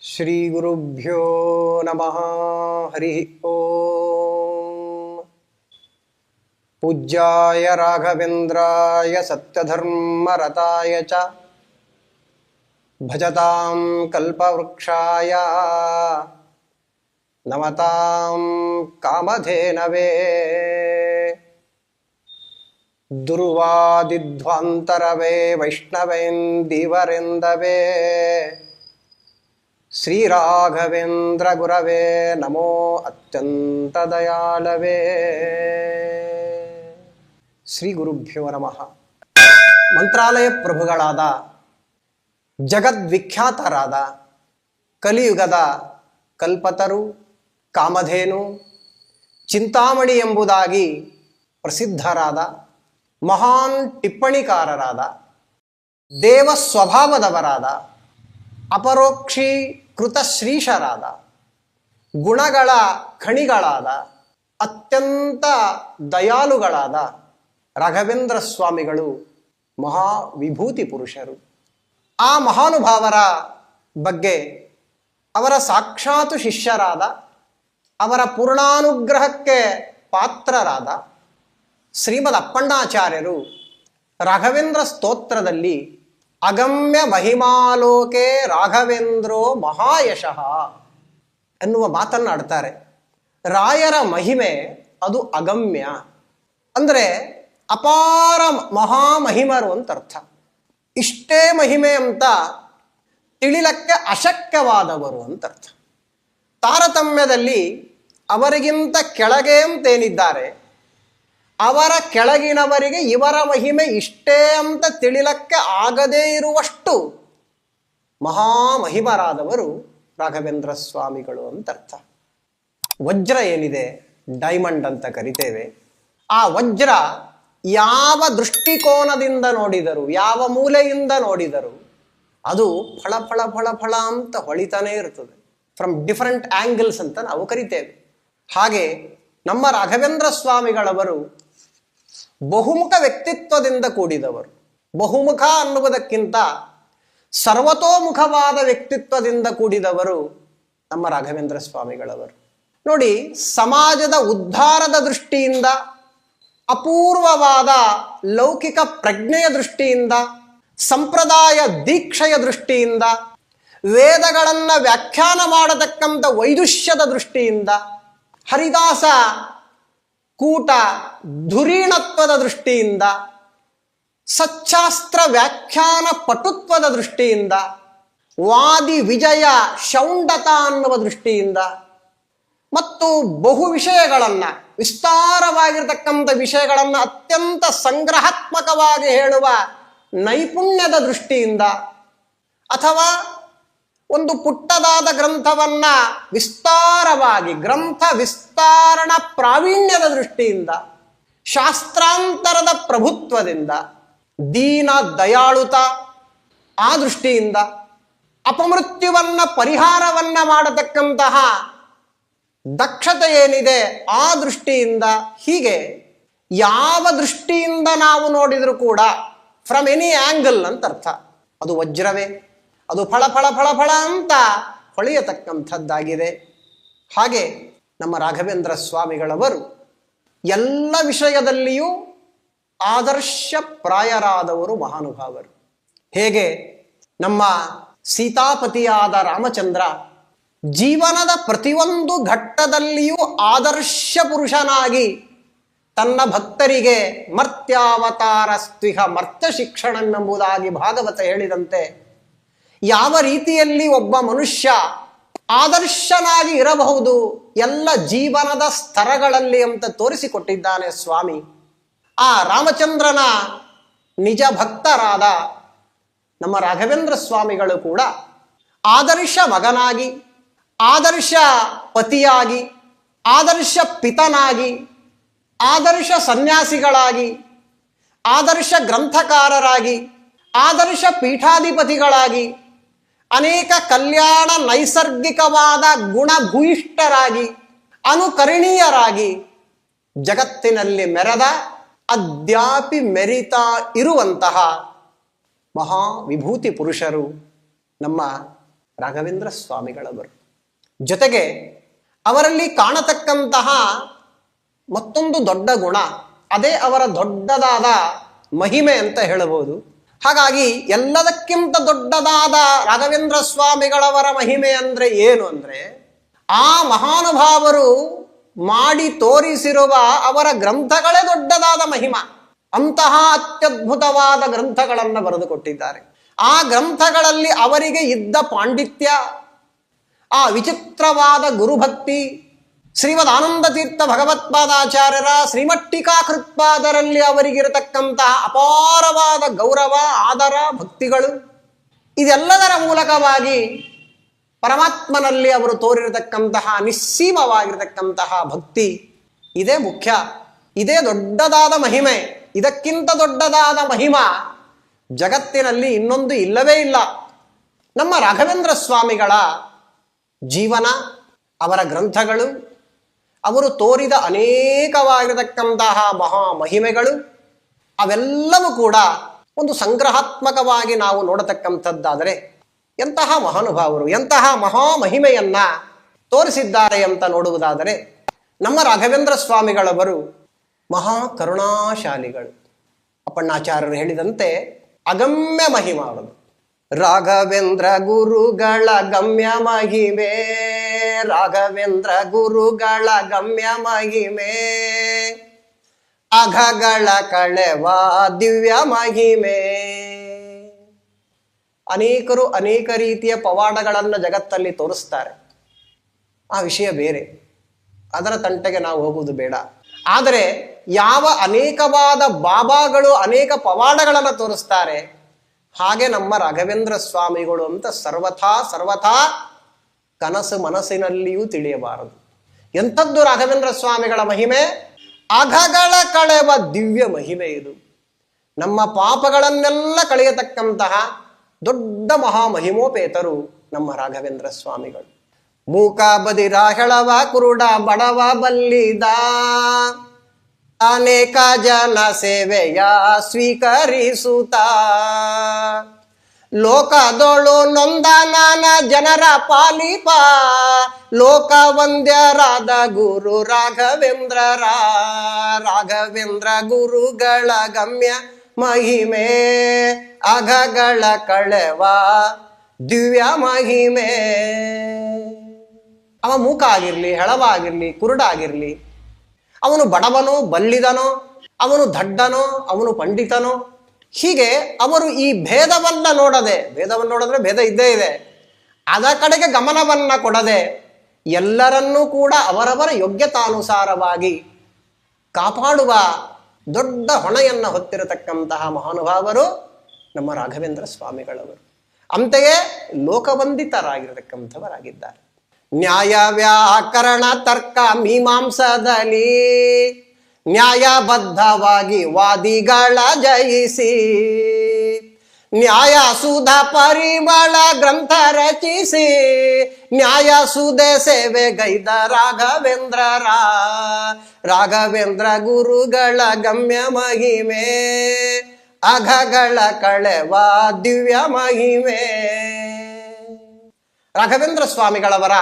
ಶ್ರೀ ಗುರುಭ್ಯೋ ನಮಃ. ಹರಿ ಓಂ. ಪೂಜ್ಯಾಯ ರಾಘವೇಂದ್ರಾಯ ಸತ್ಯಧರ್ಮರತಾಯ ಚ ಭಜತಾಂ ಕಲ್ಪವೃಕ್ಷಾಯ ನಮತಾಂ ಕಾಮಧೇನವೇ. ದುರ್ವಾದಿಧ್ವಾಂತರವೇ ವೈಷ್ಣವೇಂದೀವರೆಂದವೇ ಶ್ರೀರಾಘವೇಂದ್ರ ಗುರವೇ ನಮೋ ಅತ್ಯಂತ ದಯಾಳವೇ. ಶ್ರೀ ಗುರುಭ್ಯೋ ನಮಃ. ಮಂತ್ರಾಲಯ ಪ್ರಭುಗಳಾದ ಜಗದ್ವಿಖ್ಯಾತರಾದ ಕಲಿಯುಗದ ಕಲ್ಪತರು, ಕಾಮಧೇನು, ಚಿಂತಾಮಣಿ ಎಂಬುದಾಗಿ ಪ್ರಸಿದ್ಧರಾದ ಮಹಾನ್ ಟಿಪ್ಪಣಿಕಾರರಾದ ದೇವ ಸ್ವಭಾವದವರಾದ ಅಪರೋಕ್ಷೀಕೃತ ಶ್ರೀಶರಾದ ಗುಣಗಳ ಖಣಿಗಳಾದ ಅತ್ಯಂತ ದಯಾಳುಗಳಾದ ರಾಘವೇಂದ್ರ ಸ್ವಾಮಿಗಳು ಮಹಾವಿಭೂತಿ ಪುರುಷರು. ಆ ಮಹಾನುಭಾವರ ಬಗ್ಗೆ ಅವರ ಸಾಕ್ಷಾತ್ ಶಿಷ್ಯರಾದ, ಅವರ ಪೂರ್ಣಾನುಗ್ರಹಕ್ಕೆ ಪಾತ್ರರಾದ ಶ್ರೀಮದ್ ಅಪ್ಪಣ್ಣಾಚಾರ್ಯರು ರಾಘವೇಂದ್ರ ಸ್ತೋತ್ರದಲ್ಲಿ ಅಗಮ್ಯ ಮಹಿಮಾಲೋಕೆ ರಾಘವೇಂದ್ರೋ ಮಹಾಯಶಃ ಎನ್ನುವ ಮಾತನ್ನಾಡ್ತಾರೆ. ರಾಯರ ಮಹಿಮೆ ಅದು ಅಗಮ್ಯ ಅಂದರೆ ಅಪಾರ ಮಹಾಮಹಿಮರು ಅಂತ ಅರ್ಥ. ಇಷ್ಟೇ ಮಹಿಮೆ ಅಂತ ತಿಳಿಲಕ್ಕೆ ಅಶಕ್ಯವಾದವರು ಅಂತ ಅರ್ಥ. ತಾರತಮ್ಯದಲ್ಲಿ ಅವರಿಗಿಂತ ಕೆಳಗೆ ಅಂತೇನಿದ್ದಾರೆ, ಅವರ ಕೆಳಗಿನವರಿಗೆ ಇವರ ಮಹಿಮೆ ಇಷ್ಟೇ ಅಂತ ತಿಳಿಲಕ್ಕೆ ಆಗದೇ ಇರುವಷ್ಟು ಮಹಾಮಹಿಮರಾದವರು ರಾಘವೇಂದ್ರ ಸ್ವಾಮಿಗಳು ಅಂತ ಅರ್ಥ. ವಜ್ರ ಏನಿದೆ, ಡೈಮಂಡ್ ಅಂತ ಕರಿತೇವೆ, ಆ ವಜ್ರ ಯಾವ ದೃಷ್ಟಿಕೋನದಿಂದ ನೋಡಿದರು, ಯಾವ ಮೂಲೆಯಿಂದ ನೋಡಿದರು ಅದು ಫಳ ಫಳ ಫಳ ಫಳ ಅಂತ ಹೊಳಿತಾನೇ ಇರ್ತದೆ. ಫ್ರಮ್ ಡಿಫರೆಂಟ್ ಆಂಗಲ್ಸ್ ಅಂತ ನಾವು ಕರಿತೇವೆ. ಹಾಗೆ ನಮ್ಮ ರಾಘವೇಂದ್ರ ಸ್ವಾಮಿಗಳವರು ಬಹುಮುಖ ವ್ಯಕ್ತಿತ್ವದಿಂದ ಕೂಡಿದವರು. ಬಹುಮುಖ ಅನ್ನುವುದಕ್ಕಿಂತ ಸರ್ವತೋಮುಖವಾದ ವ್ಯಕ್ತಿತ್ವದಿಂದ ಕೂಡಿದವರು ನಮ್ಮ ರಾಘವೇಂದ್ರ ಸ್ವಾಮಿಗಳವರು. ನೋಡಿ, ಸಮಾಜದ ಉದ್ಧಾರದ ದೃಷ್ಟಿಯಿಂದ, ಅಪೂರ್ವವಾದ ಲೌಕಿಕ ಪ್ರಜ್ಞೆಯ ದೃಷ್ಟಿಯಿಂದ, ಸಂಪ್ರದಾಯ ದೀಕ್ಷೆಯ ದೃಷ್ಟಿಯಿಂದ, ವೇದಗಳನ್ನು ವ್ಯಾಖ್ಯಾನ ಮಾಡತಕ್ಕಂಥ ವೈದುಷ್ಯದ ದೃಷ್ಟಿಯಿಂದ, ಹರಿದಾಸ ಕೂಟ ಧುರೀಣತ್ವದ ದೃಷ್ಟಿಯಿಂದ, ಸಚ್ಚಾಸ್ತ್ರ ವ್ಯಾಖ್ಯಾನ ಪಟುತ್ವದ ದೃಷ್ಟಿಯಿಂದ, ವಾದಿ ವಿಜಯ ಶೌಂಡತ ಅನ್ನುವ ದೃಷ್ಟಿಯಿಂದ ಮತ್ತು ಬಹು ವಿಷಯಗಳನ್ನು, ವಿಸ್ತಾರವಾಗಿರ್ತಕ್ಕಂಥ ವಿಷಯಗಳನ್ನು ಅತ್ಯಂತ ಸಂಗ್ರಹಾತ್ಮಕವಾಗಿ ಹೇಳುವ ನೈಪುಣ್ಯದ ದೃಷ್ಟಿಯಿಂದ, ಅಥವಾ ಒಂದು ಪುಟ್ಟದಾದ ಗ್ರಂಥವನ್ನ ವಿಸ್ತಾರವಾಗಿ ಗ್ರಂಥ ವಿಸ್ತಾರಣ ಪ್ರಾವೀಣ್ಯದ ದೃಷ್ಟಿಯಿಂದ, ಶಾಸ್ತ್ರಾಂತರದ ಪ್ರಭುತ್ವದಿಂದ, ದೀನ ದಯಾಳುತ ಆ ದೃಷ್ಟಿಯಿಂದ, ಅಪಮೃತ್ಯುವನ್ನ ಪರಿಹಾರವನ್ನ ಮಾಡತಕ್ಕಂತಹ ದಕ್ಷತೆ ಏನಿದೆ ಆ ದೃಷ್ಟಿಯಿಂದ, ಹೀಗೆ ಯಾವ ದೃಷ್ಟಿಯಿಂದ ನಾವು ನೋಡಿದರೂ ಕೂಡ ಫ್ರಮ್ ಎನಿ ಆಂಗಲ್ ಅಂತ ಅರ್ಥ ಅದು ವಜ್ರವೇ. ಅದು ಫಳ ಫಳ ಫಳ ಫಳ ಅಂತ ಹೊಳೆಯತಕ್ಕಂಥದ್ದಾಗಿದೆ. ಹಾಗೆ ನಮ್ಮ ರಾಘವೇಂದ್ರ ಸ್ವಾಮಿಗಳವರು ಎಲ್ಲ ವಿಷಯದಲ್ಲಿಯೂ ಆದರ್ಶಪ್ರಾಯರಾದವರು, ಮಹಾನುಭಾವರು. ಹೇಗೆ ನಮ್ಮ ಸೀತಾಪತಿಯಾದ ರಾಮಚಂದ್ರ ಜೀವನದ ಪ್ರತಿಯೊಂದು ಘಟ್ಟದಲ್ಲಿಯೂ ಆದರ್ಶ ಪುರುಷನಾಗಿ ತನ್ನ ಭಕ್ತರಿಗೆ ಮರ್ತ್ಯಾವತಾರ ಸ್ತ್ವಿಹ ಮರ್ತ್ಯ ಶಿಕ್ಷಣವೆಂಬುದಾಗಿ ಭಾಗವತ ಹೇಳಿದಂತೆ, ಯಾವ ರೀತಿಯಲ್ಲಿ ಒಬ್ಬ ಮನುಷ್ಯ ಆದರ್ಶನಾಗಿ ಇರಬಹುದು ಎಲ್ಲ ಜೀವನದ ಸ್ತರಗಳಲ್ಲಿ ಅಂತ ತೋರಿಸಿಕೊಟ್ಟಿದ್ದಾನೆ ಸ್ವಾಮಿ. ಆ ರಾಮಚಂದ್ರನ ನಿಜ ಭಕ್ತರಾದ ನಮ್ಮ ರಾಘವೇಂದ್ರ ಸ್ವಾಮಿಗಳು ಕೂಡ ಆದರ್ಶ ಮಗನಾಗಿ, ಆದರ್ಶ ಪತಿಯಾಗಿ, ಆದರ್ಶ ಪಿತನಾಗಿ, ಆದರ್ಶ ಸನ್ಯಾಸಿಗಳಾಗಿ, ಆದರ್ಶ ಗ್ರಂಥಕಾರರಾಗಿ, ಆದರ್ಶ ಪೀಠಾಧಿಪತಿಗಳಾಗಿ, ಅನೇಕ ಕಲ್ಯಾಣ ನೈಸರ್ಗಿಕವಾದ ಗುಣಭೂಯಿಷ್ಠರಾಗಿ, ಅನುಕರಣೀಯರಾಗಿ ಜಗತ್ತಿನಲ್ಲಿ ಮೆರೆದ, ಅದ್ಯಾಪಿ ಮೆರಿತಾ ಇರುವಂತಹ ಮಹಾವಿಭೂತಿ ಪುರುಷರು ನಮ್ಮ ರಾಘವೇಂದ್ರ ಸ್ವಾಮಿಗಳವರು. ಜೊತೆಗೆ ಅವರಲ್ಲಿ ಕಾಣತಕ್ಕಂತಹ ಮತ್ತೊಂದು ದೊಡ್ಡ ಗುಣ, ಅದೇ ಅವರ ದೊಡ್ಡದಾದ ಮಹಿಮೆ ಅಂತ ಹೇಳಬಹುದು. ಹಾಗಾಗಿ ಎಲ್ಲದಕ್ಕಿಂತ ದೊಡ್ಡದಾದ ರಾಘವೇಂದ್ರ ಸ್ವಾಮಿಗಳವರ ಮಹಿಮೆ ಅಂದ್ರೆ ಏನು ಅಂದ್ರೆ, ಆ ಮಹಾನುಭಾವರು ಮಾಡಿ ತೋರಿಸಿರುವ ಅವರ ಗ್ರಂಥಗಳೇ ದೊಡ್ಡದಾದ ಮಹಿಮ. ಅಂತಹ ಅತ್ಯದ್ಭುತವಾದ ಗ್ರಂಥಗಳನ್ನು ಬರೆದುಕೊಟ್ಟಿದ್ದಾರೆ. ಆ ಗ್ರಂಥಗಳಲ್ಲಿ ಅವರಿಗೆ ಇದ್ದ ಪಾಂಡಿತ್ಯ, ಆ ವಿಚಿತ್ರವಾದ ಗುರುಭಕ್ತಿ, ಶ್ರೀಮದ್ ಆನಂದ ತೀರ್ಥ ಭಗವತ್ಪಾದಾಚಾರ್ಯರ ಶ್ರೀಮಟ್ಟಿಕಾಕೃತ್ಪಾದರಲ್ಲಿ ಅವರಿಗಿರತಕ್ಕಂತಹ ಅಪಾರವಾದ ಗೌರವ, ಆದರ, ಭಕ್ತಿಗಳು, ಇದೆಲ್ಲದರ ಮೂಲಕವಾಗಿ ಪರಮಾತ್ಮನಲ್ಲಿ ಅವರು ತೋರಿರತಕ್ಕಂತಹ ನಿಸ್ಸೀಮವಾಗಿರತಕ್ಕಂತಹ ಭಕ್ತಿ, ಇದೇ ಮುಖ್ಯ. ಇದೇ ದೊಡ್ಡದಾದ ಮಹಿಮೆ. ಇದಕ್ಕಿಂತ ದೊಡ್ಡದಾದ ಮಹಿಮಾ ಜಗತ್ತಿನಲ್ಲಿ ಇನ್ನೊಂದು ಇಲ್ಲವೇ ಇಲ್ಲ. ನಮ್ಮ ರಾಘವೇಂದ್ರ ಸ್ವಾಮಿಗಳ ಜೀವನ, ಅವರ ಗ್ರಂಥಗಳು, ಅವರು ತೋರಿದ ಅನೇಕವಾಗಿರತಕ್ಕಂತಹ ಮಹಾ ಮಹಿಮೆಗಳು, ಅವೆಲ್ಲವೂ ಕೂಡ ಒಂದು ಸಂಗ್ರಹಾತ್ಮಕವಾಗಿ ನಾವು ನೋಡತಕ್ಕಂಥದ್ದಾದರೆ ಎಂತಹ ಮಹಾನುಭಾವರು, ಎಂತಹ ಮಹಾ ಮಹಿಮೆಯನ್ನ ತೋರಿಸಿದ್ದಾರೆ ಅಂತ ನೋಡುವುದಾದರೆ, ನಮ್ಮ ರಾಘವೇಂದ್ರ ಸ್ವಾಮಿಗಳವರು ಮಹಾ ಕರುಣಾಶಾಲಿಗಳು. ಅಪ್ಪಣ್ಣಾಚಾರ್ಯರು ಹೇಳಿದಂತೆ ಅಗಮ್ಯ ಮಹಿಮಾ ಅವರದು. ರಾಘವೇಂದ್ರ ಗುರುಗಳ ಗಮ್ಯ ಮಹಿಮೆ, ರಾಘವೇಂದ್ರ ಗುರುಗಳ ಗಮ್ಯ ಮಹಿಮೆ, ಅಘಗಳ ಕಳೆವ ದಿವ್ಯ ಮಹಿಮೆ. ಅನೇಕರು ಅನೇಕ ರೀತಿಯ ಪವಾಡಗಳನ್ನು ಜಗತ್ತಲ್ಲಿ ತೋರಿಸ್ತಾರೆ. ಆ ವಿಷಯ ಬೇರೆ, ಅದರ ತಂಟೆಗೆ ನಾವು ಹೋಗುವುದು ಬೇಡ. ಆದರೆ ಯಾವ ಅನೇಕವಾದ ಬಾಬಾಗಳು ಅನೇಕ ಪವಾಡಗಳನ್ನು ತೋರಿಸ್ತಾರೆ, ಹಾಗೆ ನಮ್ಮ ರಾಘವೇಂದ್ರ ಸ್ವಾಮಿಗಳು ಅಂತ ಸರ್ವಥಾ ಕನಸು ಮನಸ್ಸಿನಲ್ಲಿಯೂ ತಿಳಿಯಬಾರದು. ಎಂಥದ್ದು ರಾಘವೇಂದ್ರ ಸ್ವಾಮಿಗಳ ಮಹಿಮೆ? ಅಘಗಳ ಕಳೆವ ದಿವ್ಯ ಮಹಿಮೆ ಇದು. ನಮ್ಮ ಪಾಪಗಳನ್ನೆಲ್ಲ ಕಳೆಯತಕ್ಕಂತಹ ದೊಡ್ಡ ಮಹಾಮಹಿಮೋಪೇತರು ನಮ್ಮ ರಾಘವೇಂದ್ರ ಸ್ವಾಮಿಗಳು. ಮೂಕ ಬದಿರ ಹೆಳವ ಕುರುಡ ಬಡವ ಬಲ್ಲಿದ, ಅನೇಕ ಜನ ಸೇವೆಯ ಸ್ವೀಕರಿಸುತ್ತ, ಲೋಕದೊಳು ನೊಂದ ನಾನ ಜನರ ಪಾಲಿಪ, ಲೋಕ ವಂದ್ಯರಾದ ಗುರು ರಾಘವೇಂದ್ರರ, ರಾಘವೇಂದ್ರ ಗುರುಗಳ ಗಮ್ಯ ಮಹಿಮೆ, ಅಘಗಳ ಕಳೆವ ದಿವ್ಯ ಮಹಿಮೆ. ಅವ ಮೂಕ ಆಗಿರ್ಲಿ, ಹೆಳವ ಆಗಿರ್ಲಿ, ಕುರುಡಾಗಿರ್ಲಿ, ಅವನು ಬಡವನೋ ಬಲ್ಲಿದನೋ, ಅವನು ದಡ್ಡನೋ, ಅವನು ಪಂಡಿತನೋ, ಹೀಗೆ ಅವರು ಈ ಭೇದವನ್ನ ನೋಡದೆ, ಭೇದವನ್ನು ನೋಡಿದ್ರೆ ಭೇದ ಇದ್ದೇ ಇದೆ, ಅದ ಕಡೆಗೆ ಗಮನವನ್ನ ಕೊಡದೆ ಎಲ್ಲರನ್ನೂ ಕೂಡ ಅವರವರ ಯೋಗ್ಯತಾನುಸಾರವಾಗಿ ಕಾಪಾಡುವ ದೊಡ್ಡ ಹೊಣೆಯನ್ನು ಹೊತ್ತಿರತಕ್ಕಂತಹ ಮಹಾನುಭಾವರು ನಮ್ಮ ರಾಘವೇಂದ್ರ ಸ್ವಾಮಿಗಳವರು. ಅಂತೆಯೇ ಲೋಕವಂದಿತರಾಗಿರತಕ್ಕಂಥವರಾಗಿದ್ದಾರೆ. ನ್ಯಾಯ ವ್ಯಾಕರಣ ತರ್ಕ ಮೀಮಾಂಸದಲ್ಲಿ ನ್ಯಾಯಬದ್ಧವಾಗಿ ವಾದಿಗಳ ಜಯಿಸಿ, ನ್ಯಾಯ ಸುಧ ಪರಿಮಳ ಗ್ರಂಥ ರಚಿಸಿ, ನ್ಯಾಯ ಸುಧೆ ಸೇವೆ ಗೈದ ರಾಘವೇಂದ್ರರ, ರಾಘವೇಂದ್ರ ಗುರುಗಳ ಗಮ್ಯ ಮಹಿಮೆ, ಅಘಗಳ ಕಳೆವ ದಿವ್ಯ ಮಹಿಮೆ. ರಾಘವೇಂದ್ರ ಸ್ವಾಮಿಗಳವರ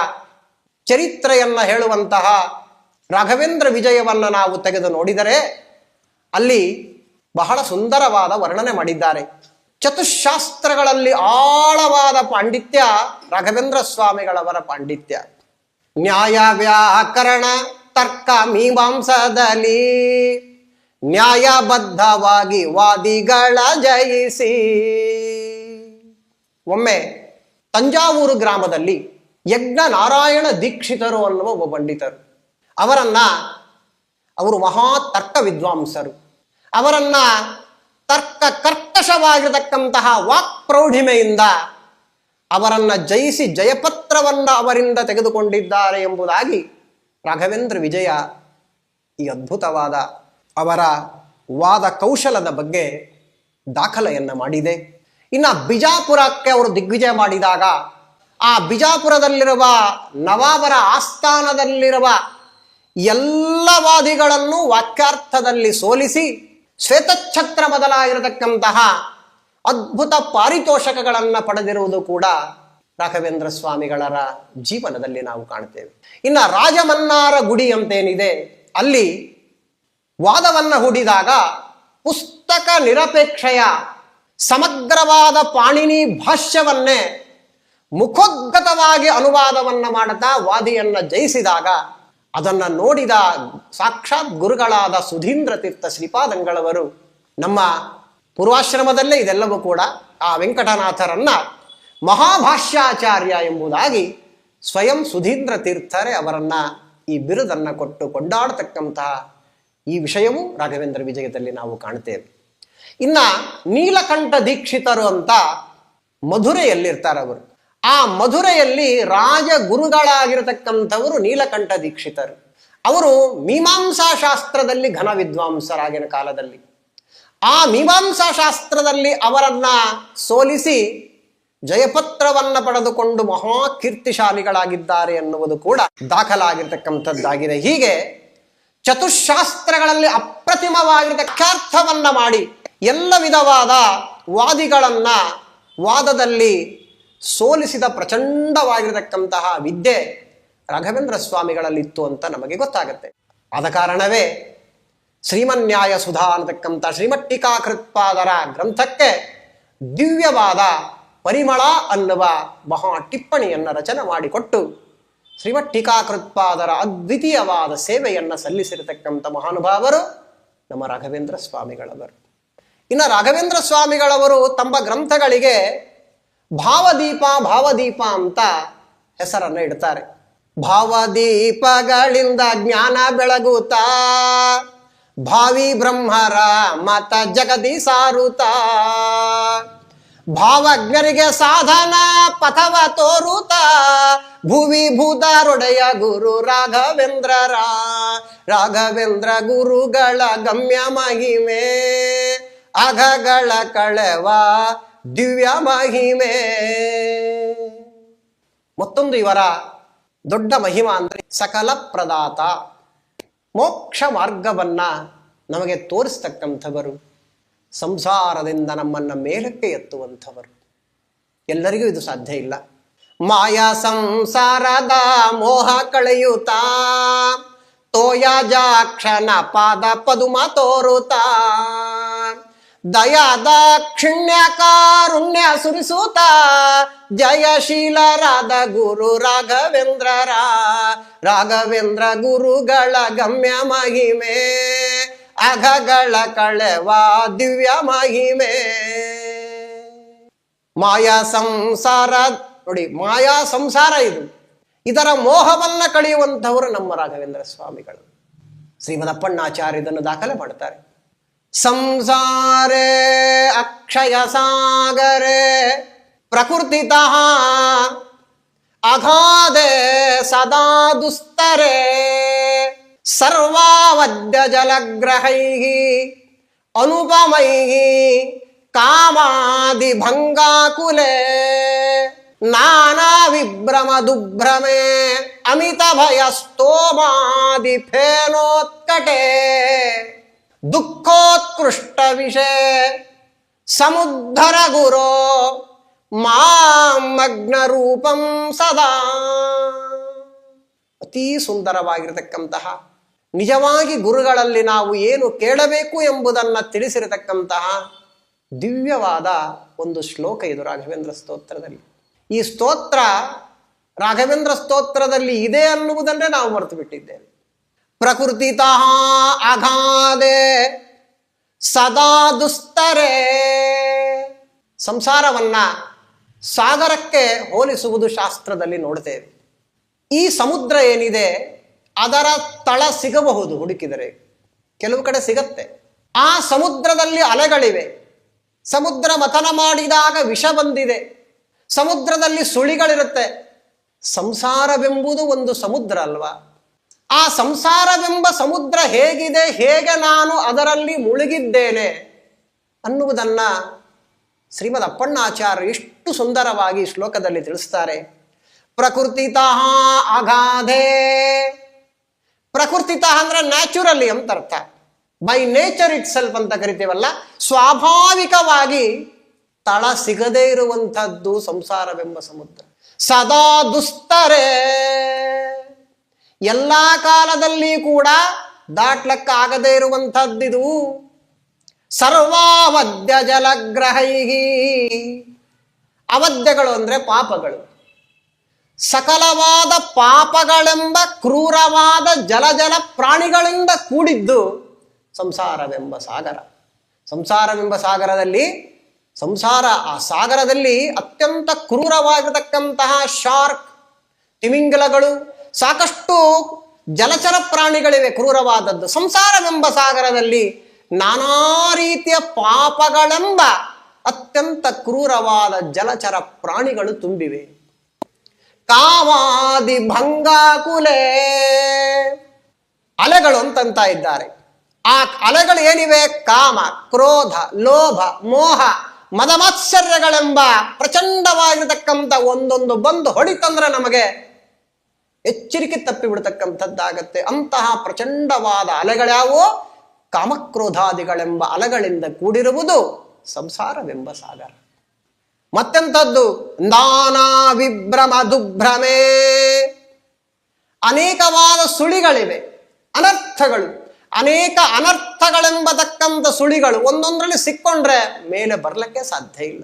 ಚರಿತ್ರೆಯನ್ನ ಹೇಳುವಂತಹ ರಾಘವೇಂದ್ರ ವಿಜಯವನ್ನ ನಾವು ತೆಗೆದು ನೋಡಿದರೆ ಅಲ್ಲಿ ಬಹಳ ಸುಂದರವಾದ ವರ್ಣನೆ ಮಾಡಿದ್ದಾರೆ. ಚತುಶಾಸ್ತ್ರಗಳಲ್ಲಿ ಆಳವಾದ ಪಾಂಡಿತ್ಯ ರಾಘವೇಂದ್ರ ಸ್ವಾಮಿಗಳವರ ಪಾಂಡಿತ್ಯ. ನ್ಯಾಯ ವ್ಯಾಕರಣ ತರ್ಕ ಮೀಮಾಂಸದಲ್ಲಿ ನ್ಯಾಯಬದ್ಧವಾಗಿ ವಾದಿಗಳ ಜಯಿಸಿ. ಒಮ್ಮೆ ತಂಜಾವೂರು ಗ್ರಾಮದಲ್ಲಿ ಯಜ್ಞ ನಾರಾಯಣ ದೀಕ್ಷಿತರು ಅನ್ನುವ ಒಬ್ಬ ಪಂಡಿತರು, ಅವರು ಮಹಾ ತರ್ಕ ವಿದ್ವಾಂಸರು. ಅವರನ್ನ ತರ್ಕ ಕರ್ಕಶವಾಗಿರತಕ್ಕಂತಹ ವಾಕ್ ಪ್ರೌಢಿಮೆಯಿಂದ ಅವರನ್ನ ಜಯಿಸಿ ಜಯಪತ್ರವನ್ನ ಅವರಿಂದ ತೆಗೆದುಕೊಂಡಿದ್ದಾರೆ ಎಂಬುದಾಗಿ ರಾಘವೇಂದ್ರ ವಿಜಯ ಈ ಅದ್ಭುತವಾದ ಅವರ ವಾದ ಕೌಶಲದ ಬಗ್ಗೆ ದಾಖಲೆಯನ್ನ ಮಾಡಿದೆ. ಇನ್ನು ಬಿಜಾಪುರಕ್ಕೆ ಅವರು ದಿಗ್ವಿಜಯ ಮಾಡಿದಾಗ ಆ ಬಿಜಾಪುರದಲ್ಲಿರುವ ನವಾಬರ ಆಸ್ಥಾನದಲ್ಲಿರುವ ಎಲ್ಲ ವಾದಿಗಳನ್ನು ವಾಕ್ಯಾರ್ಥದಲ್ಲಿ ಸೋಲಿಸಿ ಶ್ವೇತಛತ್ರ ಮೊದಲಾಗಿರತಕ್ಕಂತಹ ಅದ್ಭುತ ಪಾರಿತೋಷಕಗಳನ್ನು ಪಡೆದಿರುವುದು ಕೂಡ ರಾಘವೇಂದ್ರ ಸ್ವಾಮಿಗಳರ ಜೀವನದಲ್ಲಿ ನಾವು ಕಾಣ್ತೇವೆ. ಇನ್ನು ರಾಜಮನ್ನಾರ ಗುಡಿ ಅಂತೇನಿದೆ, ಅಲ್ಲಿ ವಾದವನ್ನು ಹೂಡಿದಾಗ ಪುಸ್ತಕ ನಿರಪೇಕ್ಷೆಯ ಸಮಗ್ರವಾದ ಪಾಣಿನಿ ಭಾಷ್ಯವನ್ನೇ ಮುಖೋದ್ಗತವಾಗಿ ಅನುವಾದವನ್ನ ಮಾಡುತ್ತಾ ವಾದಿಯನ್ನ ಜಯಿಸಿದಾಗ ಅದನ್ನು ನೋಡಿದ ಸಾಕ್ಷಾತ್ ಗುರುಗಳಾದ ಸುಧೀಂದ್ರ ತೀರ್ಥ ಶ್ರೀಪಾದಂಗಳವರು ನಮ್ಮ ಪೂರ್ವಾಶ್ರಮದಲ್ಲೇ ಇದೆಲ್ಲವೂ ಕೂಡ ಆ ವೆಂಕಟನಾಥರನ್ನ ಮಹಾಭಾಷ್ಯಾಚಾರ್ಯ ಎಂಬುದಾಗಿ ಸ್ವಯಂ ಸುಧೀಂದ್ರ ತೀರ್ಥರೇ ಅವರನ್ನ ಈ ಬಿರುದನ್ನು ಕೊಟ್ಟು ಕೊಂಡಾಡತಕ್ಕಂತಹ ಈ ವಿಷಯವೂ ರಾಘವೇಂದ್ರ ವಿಜಯದಲ್ಲಿ ನಾವು ಕಾಣ್ತೇವೆ. ಇನ್ನ ನೀಲಕಂಠ ದೀಕ್ಷಿತರು ಅಂತ ಮಧುರೆಯಲ್ಲಿರ್ತಾರೆ ಅವರು. ಆ ಮಧುರೆಯಲ್ಲಿ ರಾಜ ಗುರುಗಳಾಗಿರತಕ್ಕಂಥವರು ನೀಲಕಂಠ ದೀಕ್ಷಿತರು. ಅವರು ಮೀಮಾಂಸಾ ಶಾಸ್ತ್ರದಲ್ಲಿ ಘನ ವಿದ್ವಾಂಸರಾಗಿನ ಕಾಲದಲ್ಲಿ ಆ ಮೀಮಾಂಸಾ ಶಾಸ್ತ್ರದಲ್ಲಿ ಅವರನ್ನ ಸೋಲಿಸಿ ಜಯಪತ್ರವನ್ನ ಪಡೆದುಕೊಂಡು ಮಹಾಕೀರ್ತಿಶಾಲಿಗಳಾಗಿದ್ದಾರೆ ಎನ್ನುವುದು ಕೂಡ ದಾಖಲಾಗಿರ್ತಕ್ಕಂಥದ್ದಾಗಿದೆ. ಹೀಗೆ ಚತುಶಾಸ್ತ್ರಗಳಲ್ಲಿ ಅಪ್ರತಿಮವಾಗಿರ್ತಕ್ಕರ್ಥವನ್ನ ಮಾಡಿ ಎಲ್ಲ ವಿಧವಾದ ವಾದಿಗಳನ್ನ ವಾದದಲ್ಲಿ ಸೋಲಿಸಿದ ಪ್ರಚಂಡವಾಗಿರತಕ್ಕಂತಹ ವಿದ್ಯೆ ರಾಘವೇಂದ್ರ ಸ್ವಾಮಿಗಳಲ್ಲಿತ್ತು ಅಂತ ನಮಗೆ ಗೊತ್ತಾಗುತ್ತೆ. ಆದ ಕಾರಣವೇ ಶ್ರೀಮನ್ಯಾಯ ಸುಧಾ ಅನ್ನತಕ್ಕಂಥ ಶ್ರೀಮಠ್ಟಿಕಾಕೃತ್ಪಾದರ ಗ್ರಂಥಕ್ಕೆ ದಿವ್ಯವಾದ ಪರಿಮಳ ಅನ್ನುವ ಮಹಾ ಟಿಪ್ಪಣಿಯನ್ನು ರಚನೆ ಮಾಡಿಕೊಟ್ಟು ಶ್ರೀಮಠ್ಟಿಕಾಕೃತ್ಪಾದರ ಅದ್ವಿತೀಯವಾದ ಸೇವೆಯನ್ನು ಸಲ್ಲಿಸಿರತಕ್ಕಂಥ ಮಹಾನುಭಾವರು ನಮ್ಮ ರಾಘವೇಂದ್ರ ಸ್ವಾಮಿಗಳವರು. ಇನ್ನು ರಾಘವೇಂದ್ರ ಸ್ವಾಮಿಗಳವರು ತಮ್ಮ ಗ್ರಂಥಗಳಿಗೆ ಭಾವದೀಪ ಅಂತ ಹೆಸರನ್ನು ಇಡ್ತಾರೆ. ಭಾವದೀಪಗಳಿಂದ ಜ್ಞಾನ ಬೆಳಗುತ್ತಾ ಭಾವಿ ಬ್ರಹ್ಮರ ಮತ ಜಗದಿ ಸಾರುತ್ತಾ ಭಾವಜ್ಞರಿಗೆ ಸಾಧನ ಪಥವ ತೋರುತ್ತಾ ಭುವಿ ಭೂತಾರೊಡೆಯ ಗುರು ರಾಘವೇಂದ್ರ ಗುರುಗಳ ಗಮ್ಯ ಮಹಿಮೆ ಅಘಗಳ ಕಳೆವ ದಿವ್ಯ ಮಹಿಮೆ. ಮತ್ತೊಂದು ಇವರ ದೊಡ್ಡ ಮಹಿಮಾ ಅಂದ್ರೆ ಸಕಲ ಪ್ರದಾತ, ಮೋಕ್ಷ ಮಾರ್ಗವನ್ನ ನಮಗೆ ತೋರಿಸ್ತಕ್ಕಂಥವರು, ಸಂಸಾರದಿಂದ ನಮ್ಮನ್ನ ಮೇಲಕ್ಕೆ ಎತ್ತುವಂಥವರು. ಎಲ್ಲರಿಗೂ ಇದು ಸಾಧ್ಯ ಇಲ್ಲ. ಮಾಯಾ ಸಂಸಾರದ ಮೋಹ ಕಳೆಯುತ್ತಾ ತೋಯಜಾಕ್ಷನ ಪಾದ ಪದುಮ ತೋರುತ್ತಾ ದಯಾ ದಾಕ್ಷಿಣ್ಯ ಕಾರುಣ್ಯ ಸುರಿಸುತ್ತಾ ಜಯಶೀಲರಾದ ಗುರು ರಾಘವೇಂದ್ರ ಗುರುಗಳ ಗಮ್ಯ ಮಹಿಮೆ ಅಘಗಳ ಕಳೆವ ದಿವ್ಯ ಮಹಿಮೆ. ಮಾಯಾ ಸಂಸಾರ ನೋಡಿ, ಮಾಯಾ ಸಂಸಾರ ಇದರ ಮೋಹವನ್ನ ಕಳೆಯುವಂಥವರು ನಮ್ಮ ರಾಘವೇಂದ್ರ ಸ್ವಾಮಿಗಳು. ಶ್ರೀಮದಪ್ಪಣ್ಣಾಚಾರ್ಯ ಇದನ್ನು ದಾಖಲೆ ಮಾಡ್ತಾರೆ. ಸಂಸಾರೇ ಅಕ್ಷಯ ಸಾಗರೇ ಪ್ರಕೃತಿತಃ ಅಗಾಧೆ ಸದಾ ದುಸ್ತರೇ ಸರ್ವಾವದ್ಯ ಜಲಗ್ರಹೈ ಅನುಪಮೈ ಕಾಮಾದಿ ಭಂಗಾಕುಲೆ ನಾನಾ ವಿಭ್ರಮ ದುಭ್ರಮೆ ಅಮಿತ ಭಯ ಸ್ತೋಮಾದಿ ಫೇನೋತ್ಕಟೆ ದುಃಖೋತ್ಕೃಷ್ಟ ವಿಷಯ ಸಮುದ್ಧರ ಗುರೋ ಮಾಮಗ್ನ ರೂಪಂ ಸದಾ. ಅತೀ ಸುಂದರವಾಗಿರತಕ್ಕಂತಹ, ನಿಜವಾಗಿ ಗುರುಗಳಲ್ಲಿ ನಾವು ಏನು ಕೇಳಬೇಕು ಎಂಬುದನ್ನು ತಿಳಿಸಿರತಕ್ಕಂತಹ ದಿವ್ಯವಾದ ಒಂದು ಶ್ಲೋಕ ಇದು ರಾಘವೇಂದ್ರ ಸ್ತೋತ್ರದಲ್ಲಿ. ಈ ಸ್ತೋತ್ರ ರಾಘವೇಂದ್ರ ಸ್ತೋತ್ರದಲ್ಲಿ ಇದೆ ಅನ್ನುವುದನ್ನೇ ನಾವು ಮರೆತು ಬಿಟ್ಟಿದ್ದೇವೆ. ಪ್ರಕೃತಿತಃ ಅಗಾಧೆ ಸದಾ ದುಸ್ತರೇ. ಸಂಸಾರವನ್ನ ಸಾಗರಕ್ಕೆ ಹೋಲಿಸುವುದು ಶಾಸ್ತ್ರದಲ್ಲಿ ನೋಡ್ತೇವೆ. ಈ ಸಮುದ್ರ ಏನಿದೆ ಅದರ ತಳ ಸಿಗಬಹುದು ಹುಡುಕಿದರೆ, ಕೆಲವು ಕಡೆ ಸಿಗತ್ತೆ. ಆ ಸಮುದ್ರದಲ್ಲಿ ಅಲೆಗಳಿವೆ. ಸಮುದ್ರ ಮಥನ ಮಾಡಿದಾಗ ವಿಷ ಬಂದಿದೆ. ಸಮುದ್ರದಲ್ಲಿ ಸುಳಿಗಳಿರುತ್ತೆ. ಸಂಸಾರವೆಂಬುದು ಒಂದು ಸಮುದ್ರ ಅಲ್ವಾ? ಆ ಸಂಸಾರವೆಂಬ ಸಮುದ್ರ ಹೇಗಿದೆ, ಹೇಗೆ ನಾನು ಅದರಲ್ಲಿ ಮುಳುಗಿದ್ದೇನೆ ಅನ್ನುವುದನ್ನ ಶ್ರೀಮದ್ ಅಪ್ಪಣ್ಣಾಚಾರ್ಯ ಎಷ್ಟು ಸುಂದರವಾಗಿ ಶ್ಲೋಕದಲ್ಲಿ ತಿಳಿಸ್ತಾರೆ. ಪ್ರಕೃತಿತಃ ಅಗಾಧೆ. ಪ್ರಕೃತಿತಃ ಅಂದ್ರೆ ನ್ಯಾಚುರಲಿ ಅಂತ ಅರ್ಥ. ಬೈ ನೇಚರ್ ಇಟ್ ಸೆಲ್ಫ್ ಅಂತ ಕರಿತೀವಲ್ಲ, ಸ್ವಾಭಾವಿಕವಾಗಿ ತಳ ಸಿಗದೇ ಇರುವಂಥದ್ದು ಸಂಸಾರವೆಂಬ ಸಮುದ್ರ. ಸದಾ ದುಸ್ತರೆ, ಎಲ್ಲ ಕಾಲದಲ್ಲಿ ಕೂಡ ದಾಟ್ಲಕ್ಕಾಗದೇ ಇರುವಂಥದ್ದಿದು. ಸರ್ವಾವದ್ಯ ಜಲಗ್ರಹೈಹಿ, ಅವದ್ಯಗಳು ಅಂದ್ರೆ ಪಾಪಗಳು, ಸಕಲವಾದ ಪಾಪಗಳೆಂಬ ಕ್ರೂರವಾದ ಜಲ ಪ್ರಾಣಿಗಳಿಂದ ಕೂಡಿದ್ದು ಸಂಸಾರವೆಂಬ ಸಾಗರ. ಸಂಸಾರವೆಂಬ ಸಾಗರದಲ್ಲಿ, ಆ ಸಾಗರದಲ್ಲಿ ಅತ್ಯಂತ ಕ್ರೂರವಾಗಿರತಕ್ಕಂತಹ ಶಾರ್ಕ್, ತಿಮಿಂಗಲಗಳು, ಸಾಕಷ್ಟು ಜಲಚರ ಪ್ರಾಣಿಗಳಿವೆ ಕ್ರೂರವಾದದ್ದು. ಸಂಸಾರವೆಂಬ ಸಾಗರದಲ್ಲಿ ನಾನಾ ರೀತಿಯ ಪಾಪಗಳೆಂಬ ಅತ್ಯಂತ ಕ್ರೂರವಾದ ಜಲಚರ ಪ್ರಾಣಿಗಳು ತುಂಬಿವೆ. ಕಾಮಾದಿ ಭಂಗಾಕುಲೆ, ಅಲೆಗಳು ಅಂತಂತ ಇದ್ದಾರೆ. ಆ ಅಲೆಗಳು ಏನಿವೆ? ಕಾಮ, ಕ್ರೋಧ, ಲೋಭ, ಮೋಹ, ಮದಮಾತ್ಸರ್ಯಗಳೆಂಬ ಪ್ರಚಂಡವಾಗಿರತಕ್ಕಂಥ ಒಂದೊಂದು ಬಂದು ಹೊಡಿತಂದ್ರೆ ನಮಗೆ ಎಚ್ಚರಿಕೆ ತಪ್ಪಿ ಬಿಡತಕ್ಕಂಥದ್ದಾಗತ್ತೆ. ಅಂತಹ ಪ್ರಚಂಡವಾದ ಅಲೆಗಳ್ಯಾವೋ? ಕಾಮಕ್ರೋಧಾದಿಗಳೆಂಬ ಅಲೆಗಳಿಂದ ಕೂಡಿರುವುದು ಸಂಸಾರವೆಂಬ ಸಾಗರ. ಮತ್ತೆಂಥದ್ದು? ನಾನಾ ವಿಭ್ರಮ ದುಭ್ರಮೆ, ಅನೇಕವಾದ ಸುಳಿಗಳಿವೆ, ಅನರ್ಥಗಳು, ಅನೇಕ ಅನರ್ಥಗಳೆಂಬತಕ್ಕಂಥ ಸುಳಿಗಳು ಒಂದೊಂದರಲ್ಲಿ ಸಿಕ್ಕೊಂಡ್ರೆ ಮೇಲೆ ಬರಲಿಕ್ಕೆ ಸಾಧ್ಯ ಇಲ್ಲ.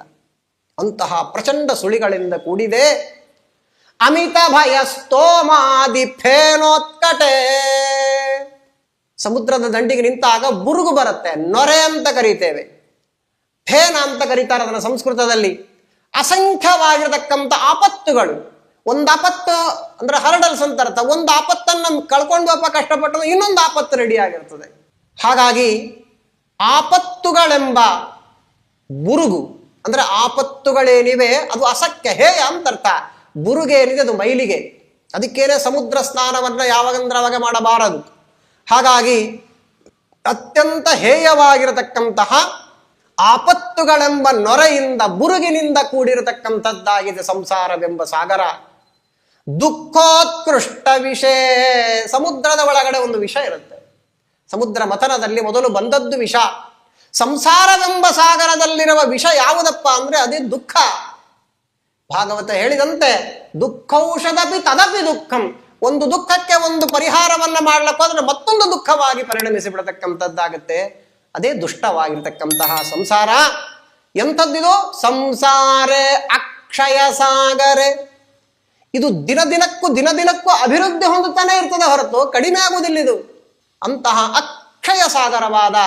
ಅಂತಹ ಪ್ರಚಂಡ ಸುಳಿಗಳಿಂದ ಕೂಡಿದೆ. ಅಮಿತ ಭಯ ಸ್ತೋಮಾದಿ ಫೇನೋತ್ಕಟೆ, ಸಮುದ್ರದ ದಂಡಿಗೆ ನಿಂತಾಗ ಬುರುಗು ಬರುತ್ತೆ, ನೊರೆ ಅಂತ ಕರೀತೇವೆ, ಫೇನ ಅಂತ ಕರೀತಾರೆ ಅದನ್ನ ಸಂಸ್ಕೃತದಲ್ಲಿ. ಅಸಂಖ್ಯವಾಗಿರತಕ್ಕಂಥ ಆಪತ್ತುಗಳು, ಒಂದು ಆಪತ್ತು ಅಂದ್ರೆ ಹರ್ಡಲ್ಸ್ ಅಂತ ಅರ್ಥ. ಒಂದು ಆಪತ್ತನ್ನು ಕಳ್ಕೊಂಡು ಅಪ್ಪ ಕಷ್ಟಪಟ್ಟು ಇನ್ನೊಂದು ಆಪತ್ತು ರೆಡಿ ಆಗಿರ್ತದೆ. ಹಾಗಾಗಿ ಆಪತ್ತುಗಳೆಂಬ ಬುರುಗು ಅಂದ್ರೆ ಆಪತ್ತುಗಳೇನಿವೆ ಅದು ಅಸಖ್ಯ, ಹೇಯ ಅಂತ ಅರ್ಥ. ಬುರುಗೇನಿದೆ ಅದು ಮೈಲಿಗೆ, ಅದಕ್ಕೇನೆ ಸಮುದ್ರ ಸ್ನಾನವನ್ನ ಯಾವಾಗಂದ್ರೆ ಅವಾಗ ಮಾಡಬಾರದು. ಹಾಗಾಗಿ ಅತ್ಯಂತ ಹೇಯವಾಗಿರತಕ್ಕಂತಹ ಆಪತ್ತುಗಳೆಂಬ ನೊರೆಯಿಂದ, ಬುರುಗಿನಿಂದ ಕೂಡಿರತಕ್ಕಂಥದ್ದಾಗಿದೆ ಸಂಸಾರವೆಂಬ ಸಾಗರ. ದುಃಖೋತ್ಕೃಷ್ಟ ವಿಷಯ, ಸಮುದ್ರದ ಒಳಗಡೆ ಒಂದು ವಿಷ ಇರುತ್ತೆ. ಸಮುದ್ರ ಮಥನದಲ್ಲಿ ಮೊದಲು ಬಂದದ್ದು ವಿಷ. ಸಂಸಾರವೆಂಬ ಸಾಗರದಲ್ಲಿರುವ ವಿಷ ಯಾವುದಪ್ಪ ಅಂದ್ರೆ ಅದೇ ದುಃಖ. ಭಾಗವತ ಹೇಳಿದಂತೆ ದುಃಖೌಷಧಪಿ ತದಪಿ ದುಃಖಂ, ಒಂದು ದುಃಖಕ್ಕೆ ಒಂದು ಪರಿಹಾರವನ್ನ ಮಾಡ್ಲಕ್ಕೋದ್ರೆ ಮತ್ತೊಂದು ದುಃಖವಾಗಿ ಪರಿಣಮಿಸಿ ಬಿಡತಕ್ಕಂಥದ್ದಾಗುತ್ತೆ. ಅದೇ ದುಷ್ಟವಾಗಿರ್ತಕ್ಕಂತಹ ಸಂಸಾರ. ಎಂಥದ್ದಿದು? ಸಂಸಾರೇ ಅಕ್ಷಯ ಸಾಗರೆ, ಇದು ದಿನದಿನಕ್ಕೂ ಅಭಿವೃದ್ಧಿ ಹೊಂದುತ್ತಾನೆ ಇರ್ತದೆ ಹೊರತು ಕಡಿಮೆ ಆಗುವುದಿಲ್ಲ ಇದು. ಅಂತಹ ಅಕ್ಷಯ ಸಾಗರವಾದ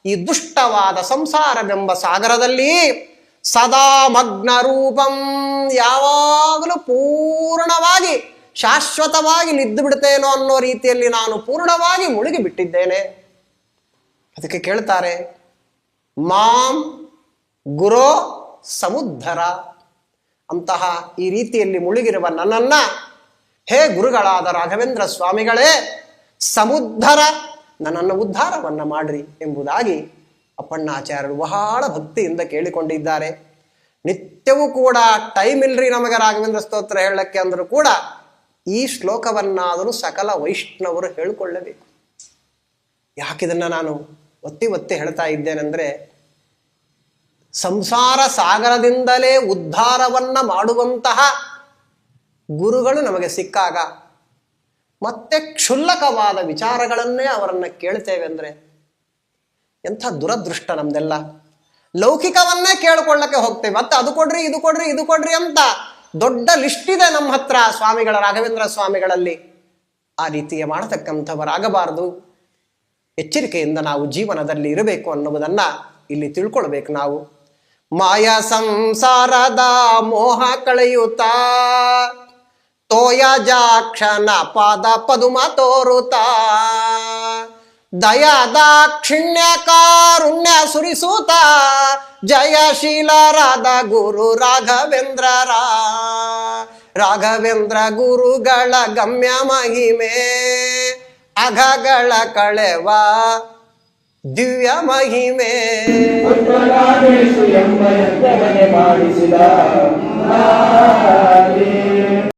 ಈ ದುಷ್ಟವಾದ ಸಂಸಾರವೆಂಬ ಸಾಗರದಲ್ಲಿ ಸದಾ ಮಗ್ನ ರೂಪಂ, ಯಾವಾಗಲೂ ಪೂರ್ಣವಾಗಿ ಶಾಶ್ವತವಾಗಿ ನಿದ್ದು ಬಿಡ್ತೇನೋ ಅನ್ನೋ ರೀತಿಯಲ್ಲಿ ನಾನು ಪೂರ್ಣವಾಗಿ ಮುಳುಗಿ ಬಿಟ್ಟಿದ್ದೇನೆ. ಅದಕ್ಕೆ ಕೇಳ್ತಾರೆ, ಮಾಂ ಗುರೋ ಸಮುದ್ಧರ, ಅಂತಹ ಈ ರೀತಿಯಲ್ಲಿ ಮುಳುಗಿರುವ ನನ್ನನ್ನ ಹೇ ಗುರುಗಳಾದ ರಾಘವೇಂದ್ರ ಸ್ವಾಮಿಗಳೇ ಸಮುದ್ಧರ, ನನ್ನನ್ನು ಉದ್ಧಾರವನ್ನ ಮಾಡ್ರಿ ಎಂಬುದಾಗಿ ಅಪ್ಪಣ್ಣಾಚಾರ್ಯರು ಬಹಳ ಭಕ್ತಿಯಿಂದ ಕೇಳಿಕೊಂಡಿದ್ದಾರೆ. ನಿತ್ಯವೂ ಕೂಡ ಟೈಮ್ ಇಲ್ರಿ ನಮಗೆ ರಾಘವೇಂದ್ರ ಸ್ತೋತ್ರ ಹೇಳಕ್ಕೆ ಅಂದರೂ ಕೂಡ ಈ ಶ್ಲೋಕವನ್ನಾದರೂ ಸಕಲ ವೈಷ್ಣವರು ಹೇಳಿಕೊಳ್ಳಬೇಕು. ಯಾಕಿದನ್ನ ನಾನು ಒತ್ತಿ ಹೇಳ್ತಾ ಇದ್ದೇನೆಂದ್ರೆ, ಸಂಸಾರ ಸಾಗರದಿಂದಲೇ ಉದ್ಧಾರವನ್ನ ಮಾಡುವಂತಹ ಗುರುಗಳು ನಮಗೆ ಸಿಕ್ಕಾಗ ಮತ್ತೆ ಕ್ಷುಲ್ಲಕವಾದ ವಿಚಾರಗಳನ್ನೇ ಅವರನ್ನ ಕೇಳ್ತೇವೆ ಅಂದ್ರೆ ಎಂಥ ದುರದೃಷ್ಟ ನಮ್ದೆಲ್ಲ. ಲೌಕಿಕವನ್ನೇ ಕೇಳ್ಕೊಳ್ಳಕ್ಕೆ ಹೋಗ್ತೇವೆ, ಮತ್ತೆ ಅದು ಕೊಡ್ರಿ ಇದು ಕೊಡ್ರಿ ಇದು ಕೊಡ್ರಿ ಅಂತ ದೊಡ್ಡ ಲಿಸ್ಟ್ ಇದೆ ನಮ್ಮ ಹತ್ರ ಸ್ವಾಮಿಗಳ, ರಾಘವೇಂದ್ರ ಸ್ವಾಮಿಗಳಲ್ಲಿ. ಆ ರೀತಿಯ ಮಾಡತಕ್ಕಂಥವರಾಗಬಾರದು. ಎಚ್ಚರಿಕೆಯಿಂದ ನಾವು ಜೀವನದಲ್ಲಿ ಇರಬೇಕು ಅನ್ನುವುದನ್ನ ಇಲ್ಲಿ ತಿಳ್ಕೊಳ್ಬೇಕು ನಾವು. ಮಾಯ ಸಂಸಾರದ ಮೋಹ ಕಳೆಯುತ್ತಾ ತೋಯ ಜಾಕ್ಷನ ಪಾದ ಪದುಮ ತೋರುತ್ತಾ ದಯಾ ದಾಕ್ಷಿಣ್ಯ ಕಾರುಣ್ಯ ಸುರಿಸೂತ ಜಯಶೀಲರಾದ ಗುರು ರಾಘವೇಂದ್ರ ಗುರುಗಳ ಗಮ್ಯ ಮಹಿಮೆ ಅಘಗಳ ಕಳೆವ ದಿವ್ಯ ಮಹಿಮೆ. ಮಾಡಿಸಿದ